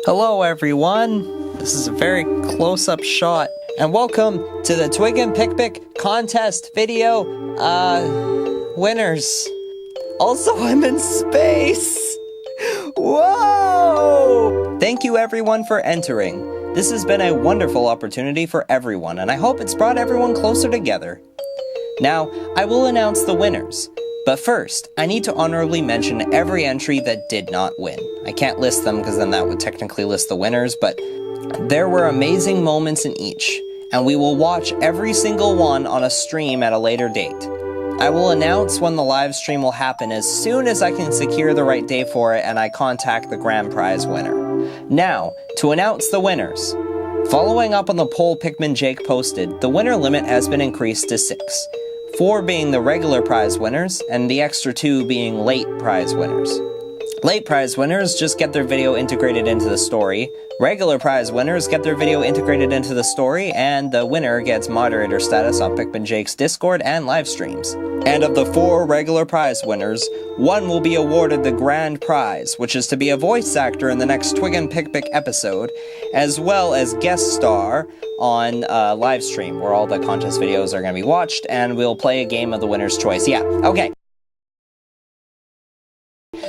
Hello everyone, this is a very close-up shot, and welcome to the Twig and Pik-pik contest video, winners. Also, I'm in space! Whoa! Thank you everyone for entering. This has been a wonderful opportunity for everyone, and I hope it's brought everyone closer together. Now, I will announce the winners. But first, I need to honorably mention every entry that did not win. I can't list them because then that would technically list the winners, but there were amazing moments in each, and we will watch every single one on a stream at a later date. I will announce when the live stream will happen as soon as I can secure the right day for it and I contact the grand prize winner. Now, to announce the winners. Following up on the poll Pikminjake posted, the winner limit has been increased to 6. 4 being the regular prize winners, and the extra 2 being late prize winners. Late prize winners just get their video integrated into the story, regular prize winners get their video integrated into the story, and the winner gets moderator status on Pikminjake's Discord and live streams. And of the 4 regular prize winners, 1 will be awarded the grand prize, which is to be a voice actor in the next Twig and Pik-pik episode, as well as guest star on LiveStream, where all the contest videos are going to be watched, and we'll play a game of the winner's choice. Yeah, okay.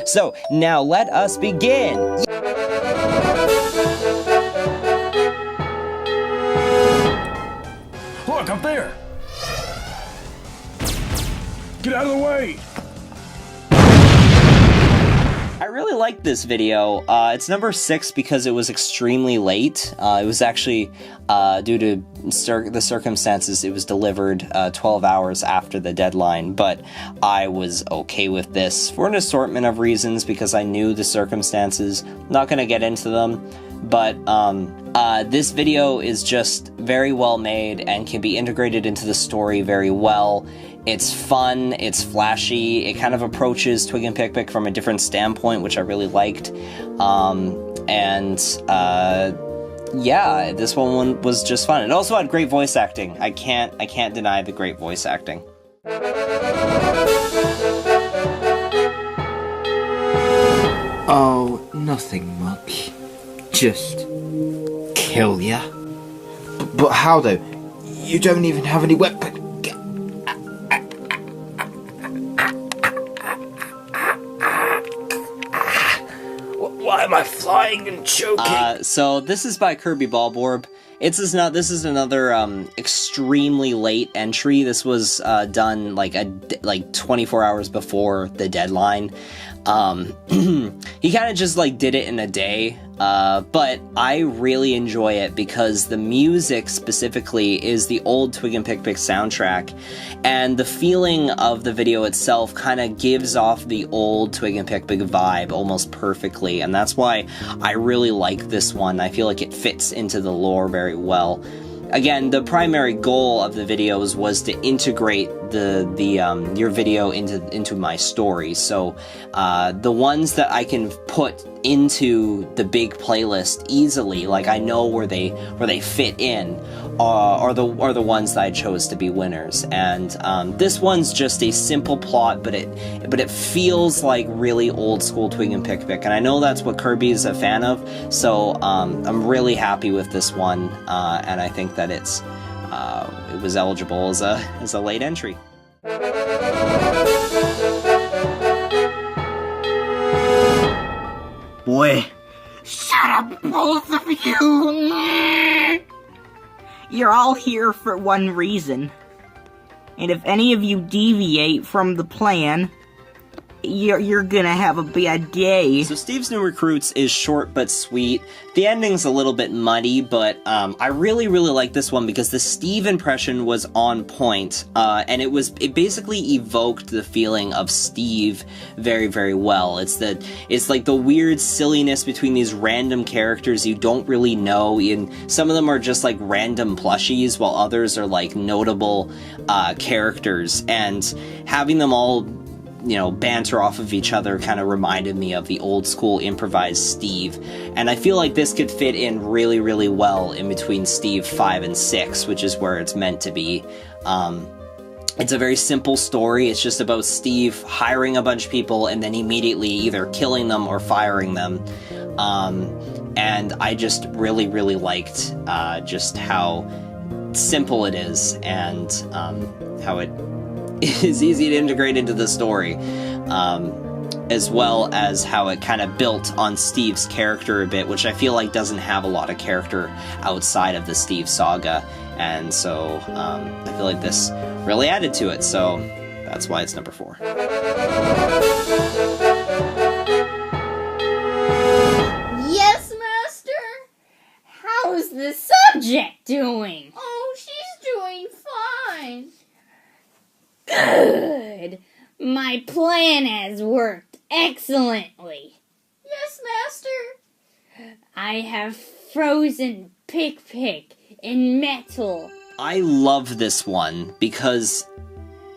So, now let us begin! Look, up there! Get out of the way! I really like this video. It's number 6 because it was extremely late. It was actually, due to the circumstances, it was delivered 12 hours after the deadline, but I was okay with this for an assortment of reasons because I knew the circumstances. Not gonna get into them, but this video is just very well made and can be integrated into the story very well. It's fun, it's flashy, it kind of approaches Twig and Pik-pik from a different standpoint, which I really liked. Yeah, this one was just fun. It also had great voice acting. I can't deny the great voice acting. Oh, nothing much. Just kill ya. But how though? You don't even have any weapons. Why am I flying and choking? So this is by Kirby Ballborb. This is another extremely late entry. This was done like 24 hours before the deadline. He kind of just did it in a day, but I really enjoy it because the music specifically is the old Twig and Pik-pik soundtrack, and the feeling of the video itself kind of gives off the old Twig and Pik-pik vibe almost perfectly, and that's why I really like this one. I feel like it fits into the lore very well. Again, the primary goal of the videos was to integrate your video into my story. So the ones that I can put into the big playlist easily, like I know where they fit in, are the ones that I chose to be winners. And this one's just a simple plot, but it feels like really old school Twig and Pik-pik, and I know that's what Kirby's a fan of. So I'm really happy with this one, and I think that it was eligible as a late entry. Boy, shut up, both of you! You're all here for one reason. And if any of you deviate from the plan, you're gonna have a bad day. So Steve's New Recruits is short but sweet. The ending's a little bit muddy, but I really like this one because the Steve impression was on point, and it basically evoked the feeling of Steve very well. It's like the weird silliness between these random characters you don't really know, and some of them are just like random plushies, while others are like notable characters, and having them all banter off of each other kind of reminded me of the old school improvised Steve. And I feel like this could fit in really well in between Steve 5 and 6, which is where it's meant to be. It's a very simple story. It's just about Steve hiring a bunch of people and then immediately either killing them or firing them. And I just really, really liked just how simple it is and how it is easy to integrate into the story. As well as how it kind of built on Steve's character a bit, which I feel like doesn't have a lot of character outside of the Steve saga. And so I feel like this really added to it, so that's why it's number 4. Yes, Master? How's the subject doing? Oh, she's doing fine. Good. My plan has worked excellently. Yes, Master. I have frozen Pik-pik in metal. I love this one because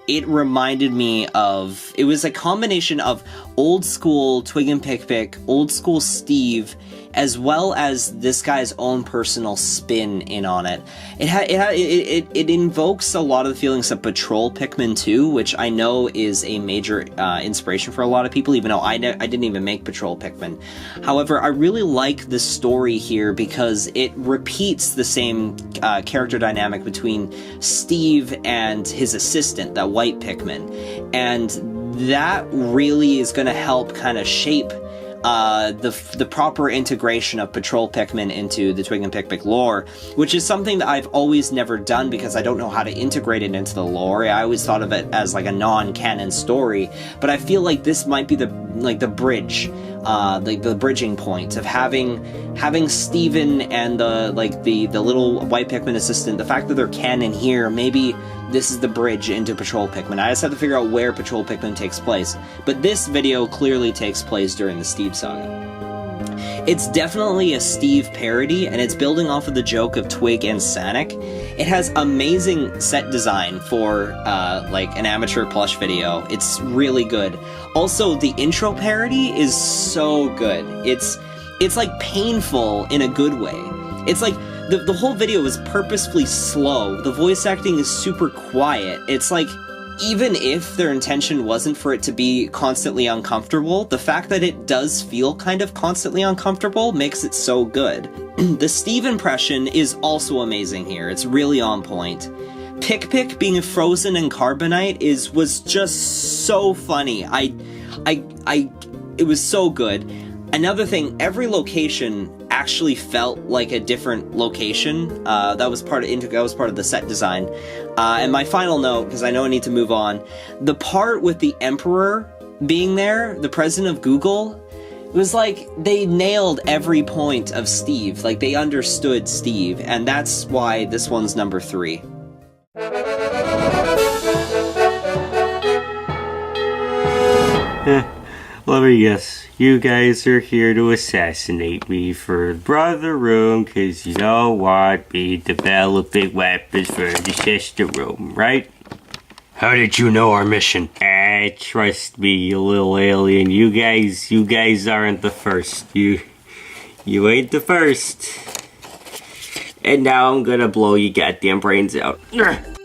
it reminded me of... It was a combination of old school Twig and Pik-pik, old school Steve, as well as this guy's own personal spin in on it. It invokes a lot of the feelings of Patrol Pikmin 2, which I know is a major inspiration for a lot of people, even though I didn't even make Patrol Pikmin. However, I really like the story here because it repeats the same character dynamic between Steve and his assistant, that white Pikmin. And that really is going to help kind of shape the proper integration of Patrol Pikmin into the Twig and Pik-pik lore, which is something that I've always never done because I don't know how to integrate it into the lore. I always thought of it as like a non-canon story, but I feel like this might be the bridge, the bridging point of having Steven and the little white Pikmin assistant. The fact that they're canon here, maybe this is the bridge into Patrol Pikmin. I just have to figure out where Patrol Pikmin takes place. But this video clearly takes place during the Steve saga. It's definitely a Steve parody, and it's building off of the joke of Twig and Sonic. It has amazing set design for like an amateur plush video. It's really good. Also, the intro parody is so good. It's like painful in a good way. It's like the whole video is purposefully slow. The voice acting is super quiet. It's like, even if their intention wasn't for it to be constantly uncomfortable, the fact that it does feel kind of constantly uncomfortable makes it so good. The Steve impression is also amazing here. It's really on point. Pik-pik being frozen in carbonite was just so funny. It was so good. Another thing, every location actually felt like a different location. That was part of the set design. And my final note, because I know I need to move on, the part with the Emperor being there, the president of Google, it was like they nailed every point of Steve. Like, they understood Steve, and that's why this one's number 3. Let me guess, you guys are here to assassinate me for Brother Room, cause you don't want me developing weapons for the sister room, right? How did you know our mission? Trust me, you little alien, you guys aren't the first. You ain't the first. And now I'm gonna blow you goddamn brains out.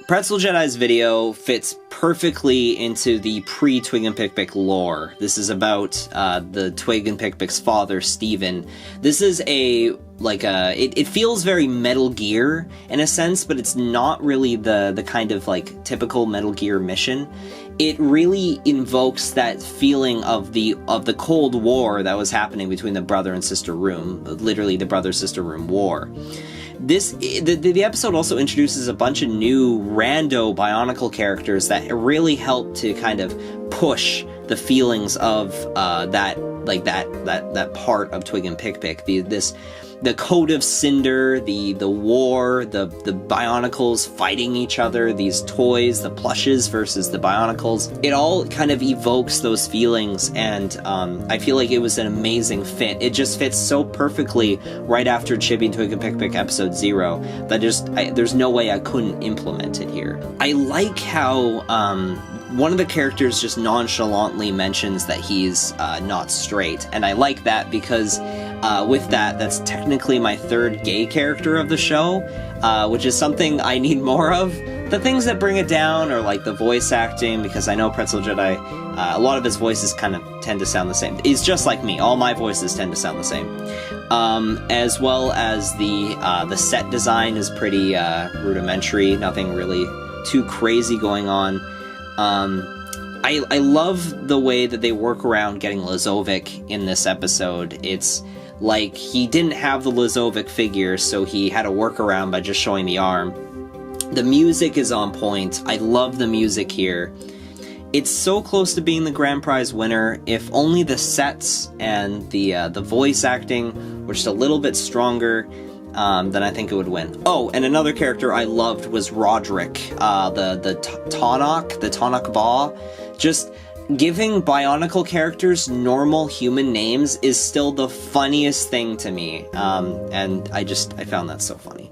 Pretzel Jedi's video fits perfectly into the pre-Twig and Pik-pik lore. This is about the Twig and Pik-pik's father, Steven. This is it feels very Metal Gear in a sense, but it's not really the kind of like typical Metal Gear mission. It really invokes that feeling of the Cold War that was happening between the brother and sister room, literally the brother-sister room war. The episode also introduces a bunch of new rando Bionicle characters that really help to kind of push the feelings of that part of Twig and Pik-pik. The Code of Cinder, the war, the Bionicles fighting each other, these toys, the plushes versus the Bionicles. It all kind of evokes those feelings, and I feel like it was an amazing fit. It just fits so perfectly right after Chibi and Twig and Pik-pik episode 0 that there's no way I couldn't implement it here. I like how one of the characters just nonchalantly mentions that he's not straight, and I like that because with that's technically my 3rd gay character of the show, which is something I need more of, The things that bring it down are like the voice acting, because I know Pretzel Jedi, a lot of his voices kind of tend to sound the same. He's just like me. All my voices tend to sound the same. As well as the set design is pretty rudimentary. Nothing really too crazy going on. I love the way that they work around getting Lazovic in this episode. It's like he didn't have the Lazovic figure, so he had a workaround by just showing the arm. The music is on point. I love the music here. It's so close to being the grand prize winner. If only the sets and the voice acting were just a little bit stronger, then I think it would win. Oh, and another character I loved was Roderick, the Tonic Ba. Just giving Bionicle characters normal human names is still the funniest thing to me, and I found that so funny.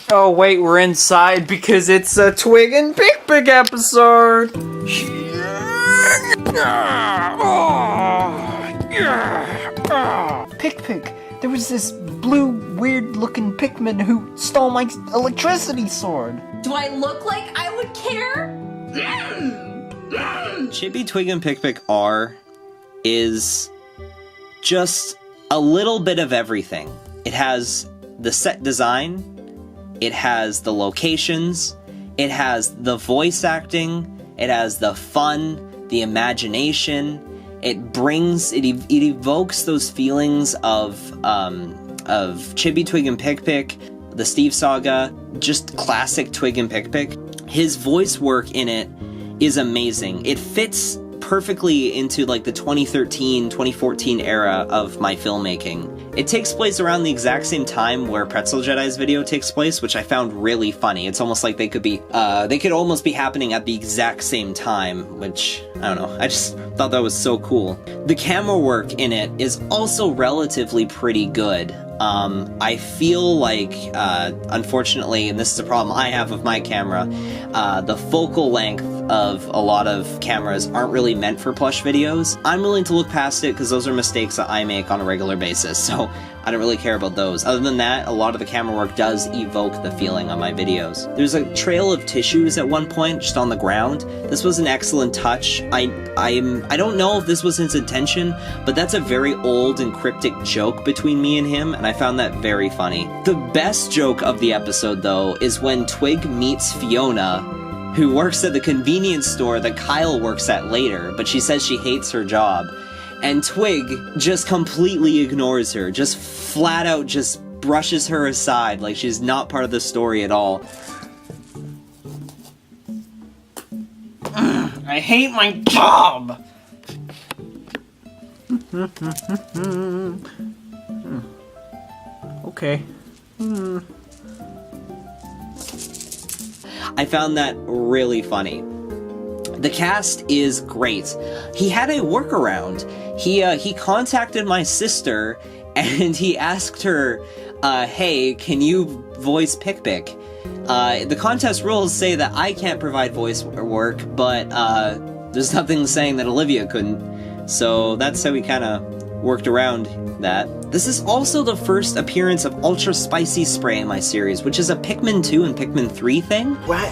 Oh wait, we're inside because it's a Twig and Pik-pik episode! Pik-pik, there was this blue, weird-looking Pikmin who stole my electricity sword! Do I look like I would care? Chibi, Twig, and Pik-pik R is just a little bit of everything. It has the set design, it has the locations, it has the voice acting, it has the fun, the imagination. It evokes those feelings of Chibi, Twig, and Pik-pik, the Steve Saga, just classic Twig and Pik-pik. His voice work in it is amazing. It fits perfectly into like the 2013, 2014 era of my filmmaking. It takes place around the exact same time where Pretzel Jedi's video takes place, which I found really funny. It's almost like they could almost be happening at the exact same time, which, I don't know, I just thought that was so cool. The camera work in it is also relatively pretty good. I feel like, unfortunately, and this is a problem I have with my camera, the focal length of a lot of cameras aren't really meant for plush videos. I'm willing to look past it because those are mistakes that I make on a regular basis, so I don't really care about those. Other than that, a lot of the camera work does evoke the feeling on my videos. There's a trail of tissues at one point, just on the ground. This was an excellent touch. I don't know if this was his intention, but that's a very old and cryptic joke between me and him, and I found that very funny. The best joke of the episode, though, is when Twig meets Fiona, who works at the convenience store that Kyle works at later, but she says she hates her job. And Twig just completely ignores her, just flat out just brushes her aside like she's not part of the story at all. I hate my job! Okay. I found that really funny. The cast is great. He had a workaround. He contacted my sister and he asked her, hey, can you voice Pik-pik? The contest rules say that I can't provide voice work, but there's nothing saying that Olivia couldn't. So that's how we kind of worked around that. This is also the first appearance of Ultra Spicy Spray in my series, which is a Pikmin 2 and Pikmin 3 thing. What?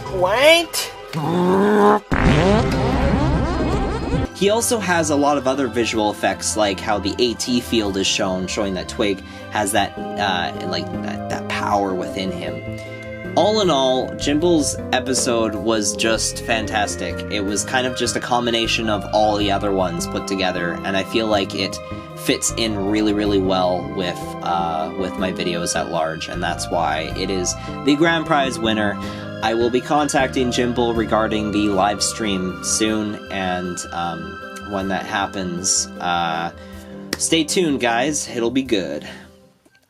He also has a lot of other visual effects, like how the AT field is shown, showing that Twig has that, that power within him. All in all, Jimble's episode was just fantastic. It was kind of just a combination of all the other ones put together, and I feel like it fits in really, really well with my videos at large, and that's why it is the grand prize winner. I will be contacting Jimble regarding the live stream soon, and when that happens, stay tuned, guys. It'll be good.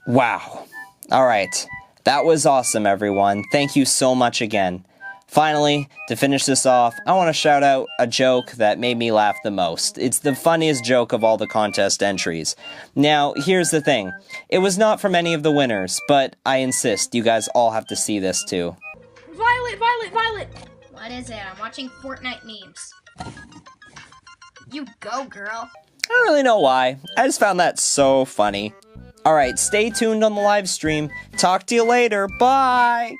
Wow. All right. That was awesome, everyone. Thank you so much again. Finally, to finish this off, I want to shout out a joke that made me laugh the most. It's the funniest joke of all the contest entries. Now, here's the thing. It was not from any of the winners, but I insist, you guys all have to see this too. Violet! What is it? I'm watching Fortnite memes. You go, girl. I don't really know why. I just found that so funny. Alright, stay tuned on the live stream. Talk to you later. Bye!